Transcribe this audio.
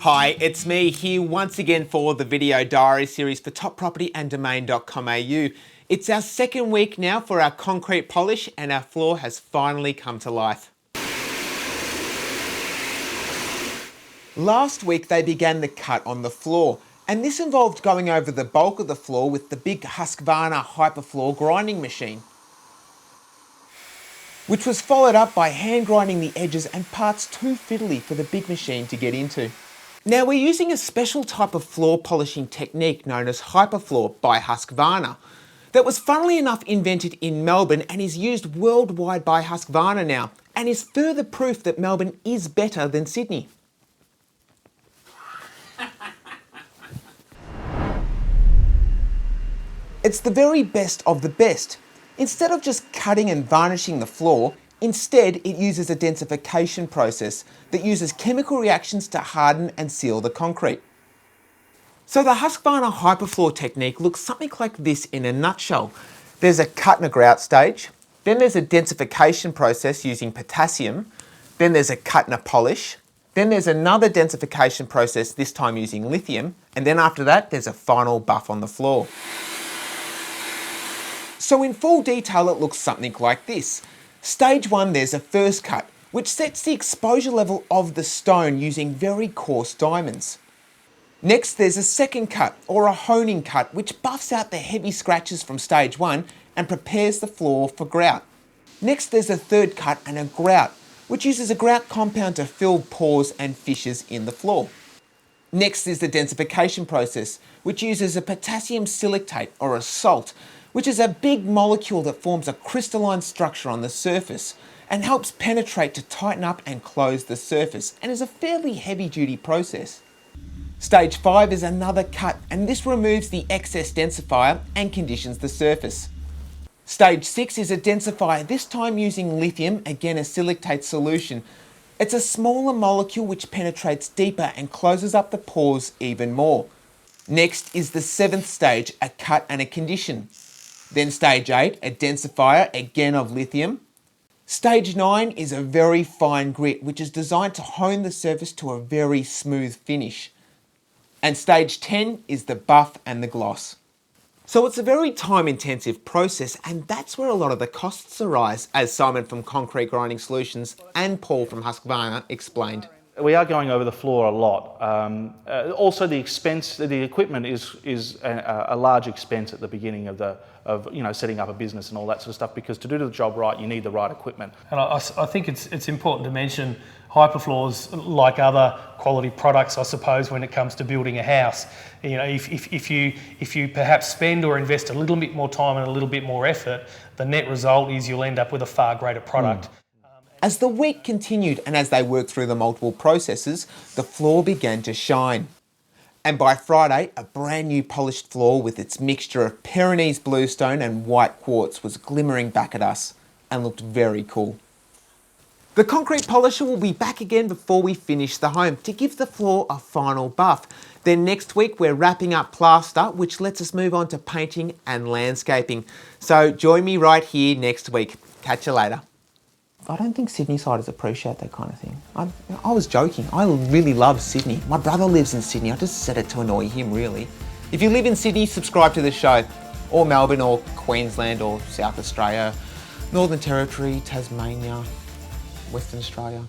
Hi, it's me here once again for the video diary series for toppropertyanddomain.com.au. It's our second week now for our concrete polish and our floor has finally come to life. Last week they began the cut on the floor, and this involved going over the bulk of the floor with the big Husqvarna Hyperfloor grinding machine, which was followed up by hand grinding the edges and parts too fiddly for the big machine to get into. Now we're using a special type of floor polishing technique known as Hyperfloor by Husqvarna that was funnily enough invented in Melbourne and is used worldwide by Husqvarna now, and is further proof that Melbourne is better than Sydney. It's the very best of the best. Instead of just cutting and varnishing the floor, instead it uses a densification process that uses chemical reactions to harden and seal the concrete. So the Husqvarna Hyperfloor technique looks something like this in a nutshell. There's a cut and a grout stage, then there's a densification process using potassium, then there's a cut and a polish, then there's another densification process, this time using lithium, and then after that there's a final buff on the floor. So in full detail it looks something like this. Stage 1, there's a first cut, which sets the exposure level of the stone using very coarse diamonds. Next, there's a second cut, or a honing cut, which buffs out the heavy scratches from stage 1 and prepares the floor for grout. Next, there's a third cut and a grout, which uses a grout compound to fill pores and fissures in the floor. Next is the densification process, which uses a potassium silicate, or a salt, which is a big molecule that forms a crystalline structure on the surface and helps penetrate to tighten up and close the surface, and is a fairly heavy duty process. Stage 5 is another cut, and this removes the excess densifier and conditions the surface. Stage 6 is a densifier, this time using lithium, again a silicate solution. It's a smaller molecule which penetrates deeper and closes up the pores even more. Next is the 7th stage, a cut and a condition. Then stage 8, a densifier, again of lithium. Stage 9 is a very fine grit, which is designed to hone the surface to a very smooth finish. And stage 10 is the buff and the gloss. So it's a very time-intensive process, and that's where a lot of the costs arise, as Simon from Concrete Grinding Solutions and Paul from Husqvarna explained. We are going over the floor a lot. Also, the expense, the equipment is a large expense at the beginning of setting up a business and all that sort of stuff, because to do the job right, you need the right equipment. And I think it's important to mention Hyperfloors, like other quality products, I suppose, when it comes to building a house. You know, if you perhaps spend or invest a little bit more time and a little bit more effort, the net result is you'll end up with a far greater product. As the week continued and as they worked through the multiple processes, the floor began to shine. And by Friday, a brand new polished floor with its mixture of Pyrenees bluestone and white quartz was glimmering back at us and looked very cool. The concrete polisher will be back again before we finish the home to give the floor a final buff. Then next week we're wrapping up plaster, which lets us move on to painting and landscaping. So join me right here next week. Catch you later. I don't think Sydney siders appreciate that kind of thing. I was joking. I really love Sydney. My brother lives in Sydney. I just said it to annoy him, really. If you live in Sydney, subscribe to the show. Or Melbourne, or Queensland, or South Australia, Northern Territory, Tasmania, Western Australia.